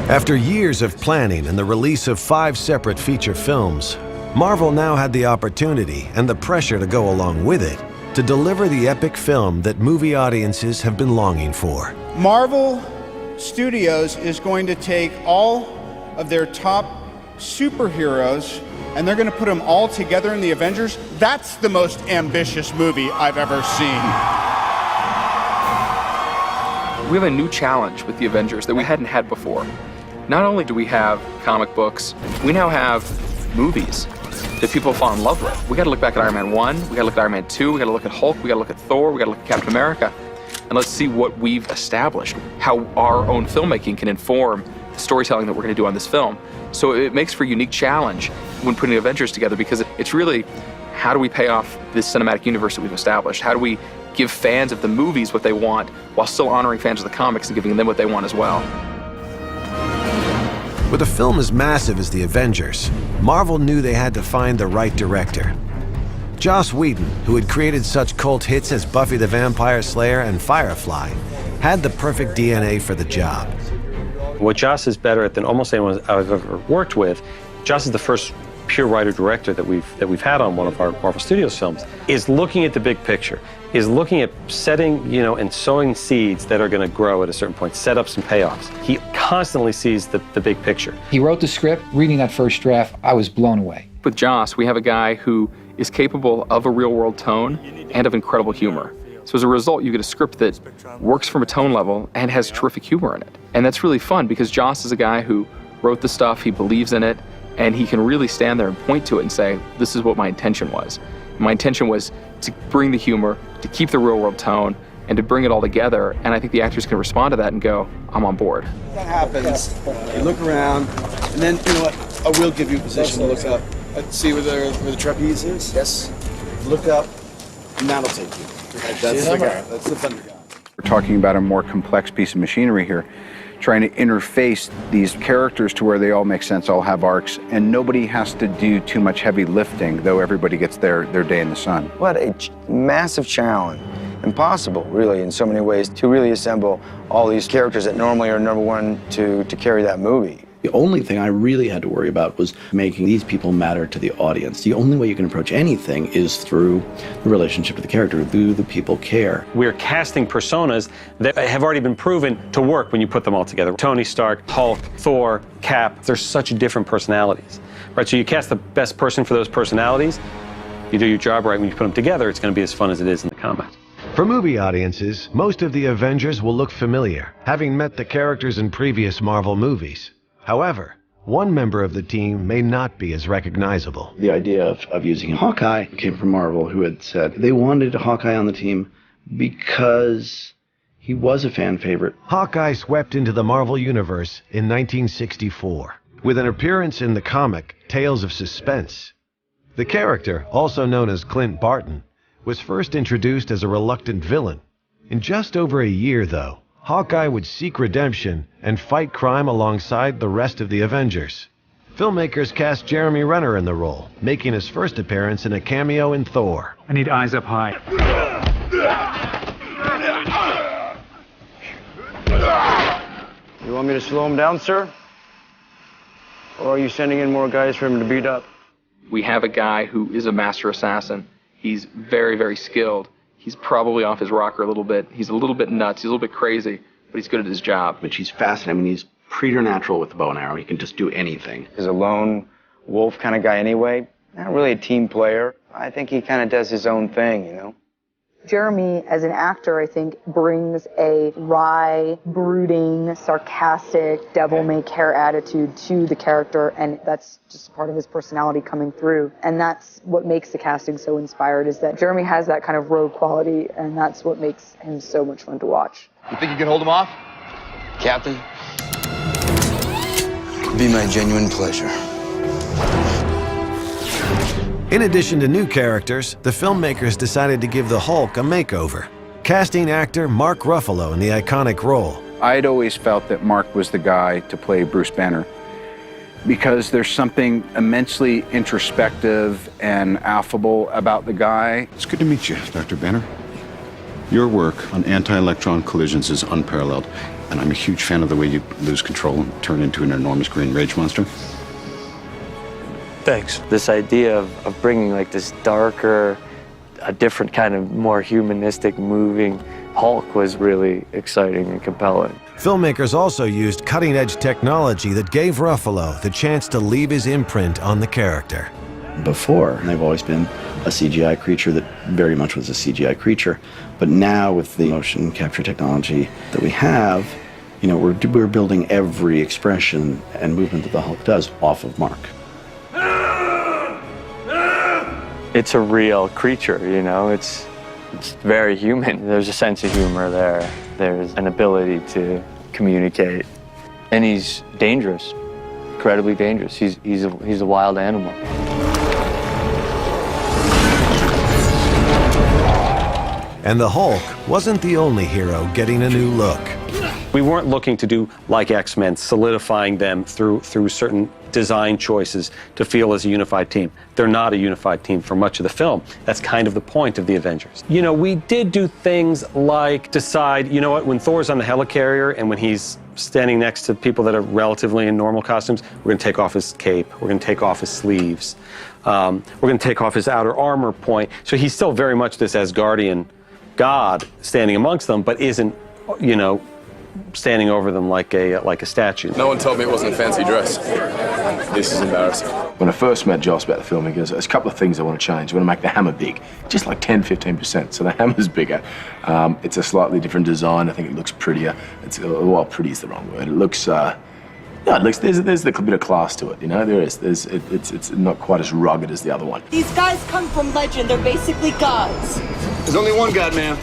After years of planning and the release of 5 separate feature films, Marvel now had the opportunity and the pressure to go along with it to deliver the epic film that movie audiences have been longing for. Marvel Studios is going to take all of their top superheroes and they're going to put them all together in the Avengers. That's the most ambitious movie I've ever seen. We have a new challenge with the Avengers that we hadn't had before. Not only do we have comic books, we now have movies that people fall in love with. We got to look back at Iron Man 1, we got to look at Iron Man 2, we got to look at Hulk, we got to look at Thor, we got to look at Captain America, and let's see what we've established, how our own filmmaking can inform the storytelling that we're going to do on this film. So it makes for a unique challenge when putting Avengers together, because it's really, how do we pay off this cinematic universe that we've established? How do we give fans of the movies what they want while still honoring fans of the comics and giving them what they want as well? With a film as massive as the Avengers, Marvel knew they had to find the right director. Joss Whedon, who had created such cult hits as Buffy the Vampire Slayer and Firefly, had the perfect DNA for the job. What Joss is better at than almost anyone I've ever worked with, Joss is the first pure writer-director that we've had on one of our Marvel Studios films, is looking at the big picture, is looking at setting, and sowing seeds that are going to grow at a certain point, setups and payoffs. He constantly sees the big picture. He wrote the script. Reading that first draft, I was blown away. With Joss, we have a guy who is capable of a real-world tone and of incredible humor. So as a result, you get a script that works from a tone level and has terrific humor in it. And that's really fun because Joss is a guy who wrote the stuff, he believes in it, and he can really stand there and point to it and say, this is what my intention was. My intention was to bring the humor, to keep the real-world tone, and to bring it all together. And I think the actors can respond to that and go, I'm on board. That happens, you look around, and then, you know what, I will give you a position to look up. See where the trapeze is? Yes. Look up, and that'll take you. That's the guy. That's the thunder guy. We're talking about a more complex piece of machinery here, trying to interface these characters to where they all make sense, all have arcs, and nobody has to do too much heavy lifting, though everybody gets their day in the sun. What a massive challenge. Impossible, really, in so many ways, to really assemble all these characters that normally are number one to carry that movie. The only thing I really had to worry about was making these people matter to the audience. The only way you can approach anything is through the relationship with the character. Do the people care? We're casting personas that have already been proven to work when you put them all together. Tony Stark, Hulk, Thor, Cap, they're such different personalities, right? So you cast the best person for those personalities, you do your job right, when you put them together, it's going to be as fun as it is in the comics. For movie audiences, most of the Avengers will look familiar, having met the characters in previous Marvel movies. However, one member of the team may not be as recognizable. The idea of using Hawkeye came from Marvel, who had said they wanted Hawkeye on the team because he was a fan favorite. Hawkeye swept into the Marvel Universe in 1964, with an appearance in the comic Tales of Suspense. The character, also known as Clint Barton, was first introduced as a reluctant villain. In just over a year, though, Hawkeye would seek redemption and fight crime alongside the rest of the Avengers. Filmmakers cast Jeremy Renner in the role, making his first appearance in a cameo in Thor. I need eyes up high. You want me to slow him down, sir? Or are you sending in more guys for him to beat up? We have a guy who is a master assassin. He's very, very skilled. He's probably off his rocker a little bit. He's a little bit nuts. He's a little bit crazy, but he's good at his job. But he's fascinating. I mean, he's preternatural with the bow and arrow. He can just do anything. He's a lone wolf kind of guy anyway. Not really a team player. I think he kind of does his own thing, Jeremy, as an actor, I think, brings a wry, brooding, sarcastic, devil-may-care attitude to the character, and that's just part of his personality coming through. And that's what makes the casting so inspired, is that Jeremy has that kind of rogue quality, and that's what makes him so much fun to watch. You think you can hold him off? Captain, it'd be my genuine pleasure. In addition to new characters, the filmmakers decided to give the Hulk a makeover, casting actor Mark Ruffalo in the iconic role. I'd always felt that Mark was the guy to play Bruce Banner because there's something immensely introspective and affable about the guy. It's good to meet you, Dr. Banner. Your work on anti-electron collisions is unparalleled, and I'm a huge fan of the way you lose control and turn into an enormous green rage monster. Thanks. This idea of bringing like this darker, a different kind of more humanistic moving Hulk was really exciting and compelling. Filmmakers also used cutting-edge technology that gave Ruffalo the chance to leave his imprint on the character. Before, they've always been a CGI creature that very much was a CGI creature. But now with the motion capture technology that we have, you know, we're building every expression and movement that the Hulk does off of Mark. It's a real creature, you know, it's very human. There's a sense of humor there. There's an ability to communicate. And he's dangerous, incredibly dangerous. He's a wild animal. And the Hulk wasn't the only hero getting a new look. We weren't looking to do like X-Men, solidifying them through certain design choices to feel as a unified team. They're not a unified team for much of the film. That's kind of the point of the Avengers. You know, we did do things like decide, you know what, when Thor's on the helicarrier and when he's standing next to people that are relatively in normal costumes, we're gonna take off his cape, we're gonna take off his sleeves, we're gonna take off his outer armor point. So he's still very much this Asgardian god standing amongst them, but isn't, you know, standing over them like a statue. No one told me it wasn't a fancy dress. This is embarrassing. When I first met Joss about the film, he goes, there's a couple of things I want to change. I want to make the hammer big, just like 10-15%. So the hammer's bigger. It's a slightly different design. I think it looks prettier. Well, pretty is the wrong word. It looks, yeah, it looks, there's a bit of class to it, you know, there is. It's not quite as rugged as the other one. These guys come from legend. They're basically gods. There's only one god, ma'am.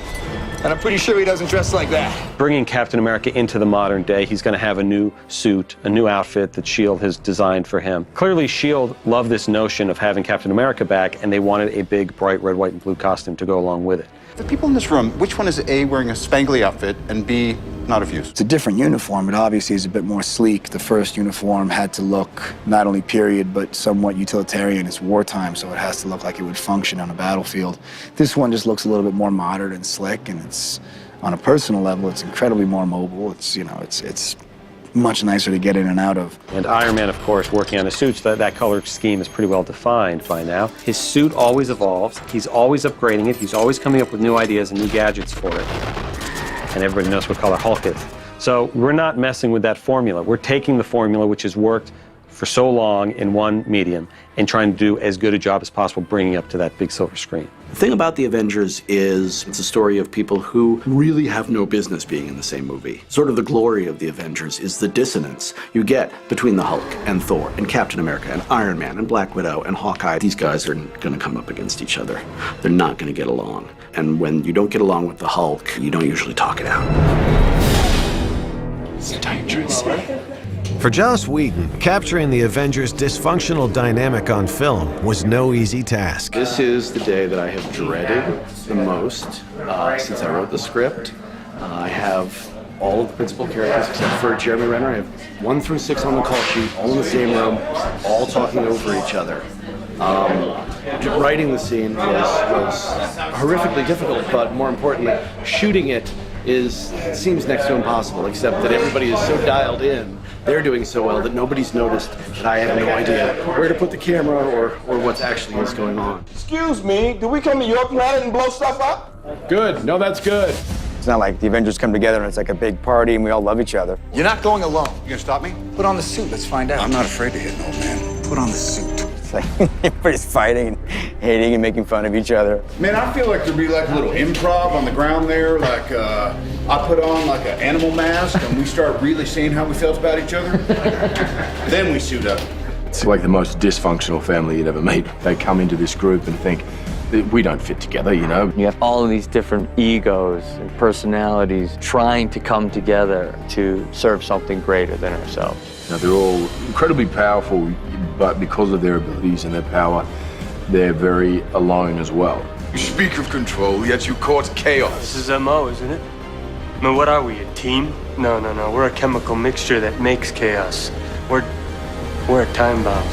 And I'm pretty sure he doesn't dress like that. Bringing Captain America into the modern day, he's going to have a new suit, a new outfit that S.H.I.E.L.D. has designed for him. Clearly, S.H.I.E.L.D. loved this notion of having Captain America back, and they wanted a big, bright red, white, and blue costume to go along with it. The people in this room, which one is A, wearing a spangly outfit, and B, not of use? It's a different uniform. It obviously is a bit more sleek. The first uniform had to look not only period, but somewhat utilitarian. It's wartime, so it has to look like it would function on a battlefield. This one just looks a little bit more modern and slick, and it's, on a personal level, it's incredibly more mobile. It's, you know, it's much nicer to get in and out of. And Iron Man, of course, working on his suits, that color scheme is pretty well defined by now. His suit always evolves. He's always upgrading it. He's always coming up with new ideas and new gadgets for it. And everybody knows what color Hulk is. So we're not messing with that formula. We're taking the formula, which has worked for so long in one medium, and trying to do as good a job as possible bringing it up to that big silver screen. The thing about the Avengers is it's a story of people who really have no business being in the same movie. Sort of the glory of the Avengers is the dissonance you get between the Hulk and Thor and Captain America and Iron Man and Black Widow and Hawkeye. These guys are going to come up against each other. They're not going to get along. And when you don't get along with the Hulk, you don't usually talk it out. It's dangerous. For Joss Whedon, capturing the Avengers' dysfunctional dynamic on film was no easy task. This is the day that I have dreaded the most since I wrote the script. I have all of the principal characters except for Jeremy Renner. I have 1 through 6 on the call sheet, all in the same room, all talking over each other. Writing the scene was horrifically difficult, but more importantly, shooting it seems next to impossible, except that everybody is so dialed in. They're doing so well that nobody's noticed that I have no idea where to put the camera or what's actually is going on. Excuse me, do we come to your planet and blow stuff up? Good. No, that's good. It's not like the Avengers come together and it's like a big party and we all love each other. You're not going alone. You gonna stop me? Put on the suit, let's find out. I'm not afraid to hit an old man. Put on the suit. It's like everybody's fighting and hating and making fun of each other. Man, I feel like there'd be like a little improv on the ground there, like I put on like an animal mask and we start really seeing how we felt about each other. Then we suit up. It's like the most dysfunctional family you'd ever meet. They come into this group and think, we don't fit together, you know? You have all of these different egos and personalities trying to come together to serve something greater than ourselves. Now, they're all incredibly powerful, but because of their abilities and their power, they're very alone as well. You speak of control, yet you cause chaos. This is MO, isn't it? I mean, what are we, a team? No. We're a chemical mixture that makes chaos. We're a time bomb.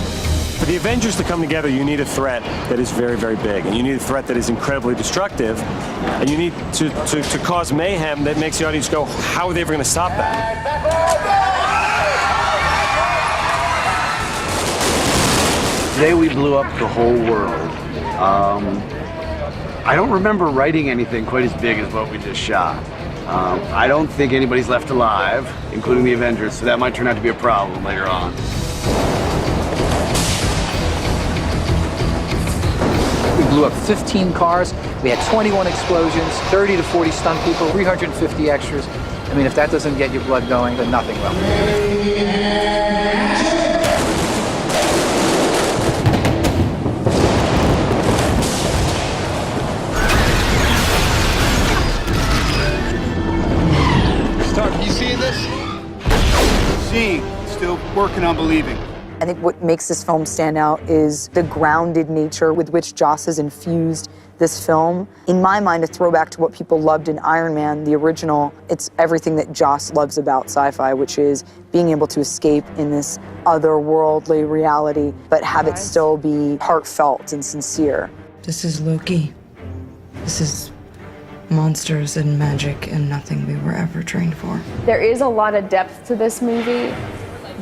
For the Avengers to come together, you need a threat that is very, very big, and you need a threat that is incredibly destructive, and you need to cause mayhem that makes the audience go, how are they ever going to stop that? Today we blew up the whole world. I don't remember writing anything quite as big as what we just shot. I don't think anybody's left alive, including the Avengers, so that might turn out to be a problem later on. We blew up 15 cars, we had 21 explosions, 30 to 40 stunt people, 350 extras. I mean, if that doesn't get your blood going, then nothing will. You seeing this? Seeing, still working on believing. I think what makes this film stand out is the grounded nature with which Joss has infused this film. In my mind, a throwback to what people loved in Iron Man, the original. It's everything that Joss loves about sci-fi, which is being able to escape in this otherworldly reality, but have it still be heartfelt and sincere. This is Loki. This is monsters and magic and nothing we were ever trained for. There is a lot of depth to this movie,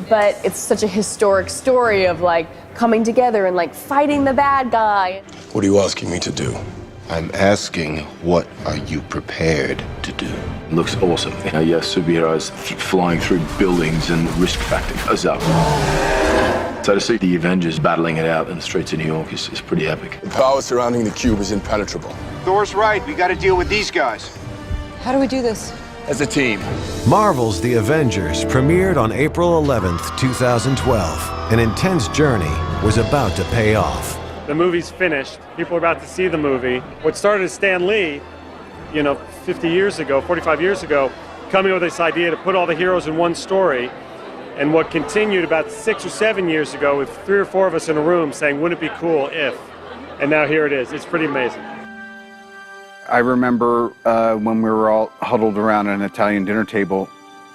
but it's such a historic story of like coming together and like fighting the bad guy. What are you asking me to do? I'm asking, what are you prepared to do? It looks awesome. Yes, superheroes flying through buildings and the risk factor goes up. So to see the Avengers battling it out in the streets of New York is pretty epic. The power surrounding the cube is impenetrable. Thor's right, we gotta deal with these guys. How do we do this? As a team. Marvel's The Avengers premiered on April 11th, 2012. An intense journey was about to pay off. The movie's finished. People are about to see the movie. What started as Stan Lee, 50 years ago, 45 years ago, coming up with this idea to put all the heroes in one story, and what continued about 6 or 7 years ago with 3 or 4 of us in a room saying, wouldn't it be cool if? And now here it is. It's pretty amazing. I remember when we were all huddled around an Italian dinner table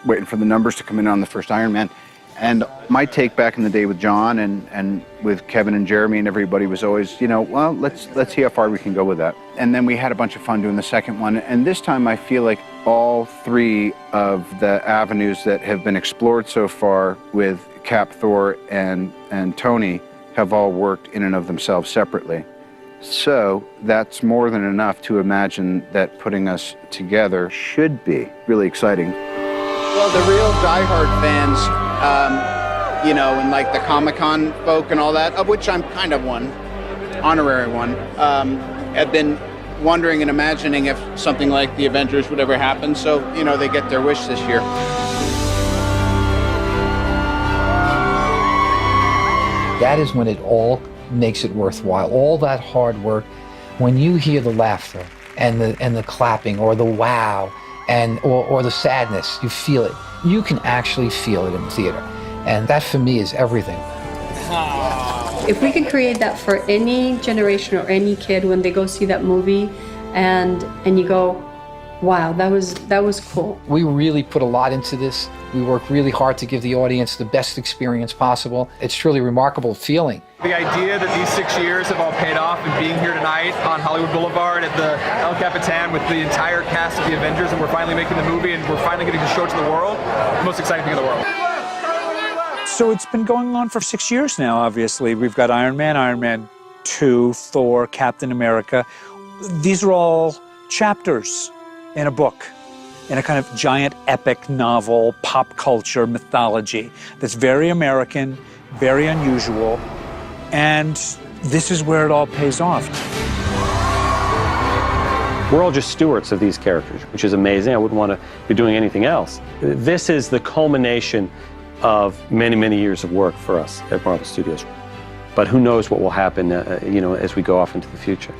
waiting for the numbers to come in on the first Iron Man. And my take back in the day with John and with Kevin and Jeremy and everybody was always, well, let's see how far we can go with that. And then we had a bunch of fun doing the second one. And this time I feel like all 3 of the avenues that have been explored so far with Cap, Thor, and Tony have all worked in and of themselves separately. So that's more than enough to imagine that putting us together should be really exciting. Well, the real diehard fans, and like the Comic-Con folk and all that, of which I'm kind of one, honorary one, have been wondering and imagining if something like the Avengers would ever happen. So, they get their wish this year. That is when it all makes it worthwhile. All that hard work, when you hear the laughter and the clapping or the wow or the sadness, you feel it. You can actually feel it in the theater. And that for me is everything. If we could create that for any generation or any kid when they go see that movie and you go, wow, that was cool. We really put a lot into this. We work really hard to give the audience the best experience possible. It's truly a remarkable feeling. The idea that these 6 years have all paid off and being here tonight on Hollywood Boulevard at the El Capitan with the entire cast of the Avengers, and we're finally making the movie and we're finally getting to show it to the world, the most exciting thing in the world. So it's been going on for 6 years now, obviously. We've got Iron Man 2, Thor, Captain America. These are all chapters in a book, in a kind of giant epic novel, pop culture mythology that's very American, very unusual, and this is where it all pays off. We're all just stewards of these characters, which is amazing. I wouldn't want to be doing anything else. This is the culmination of many, many years of work for us at Marvel Studios. But who knows what will happen, as we go off into the future.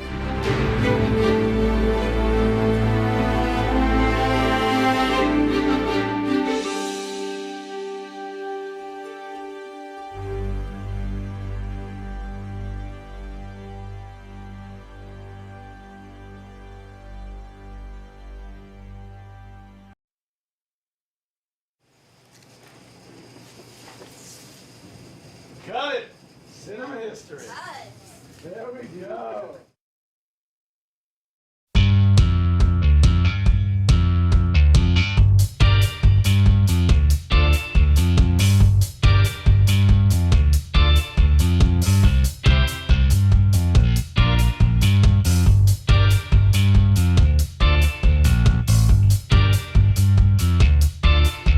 Got it! Cinnamon. history. There we go.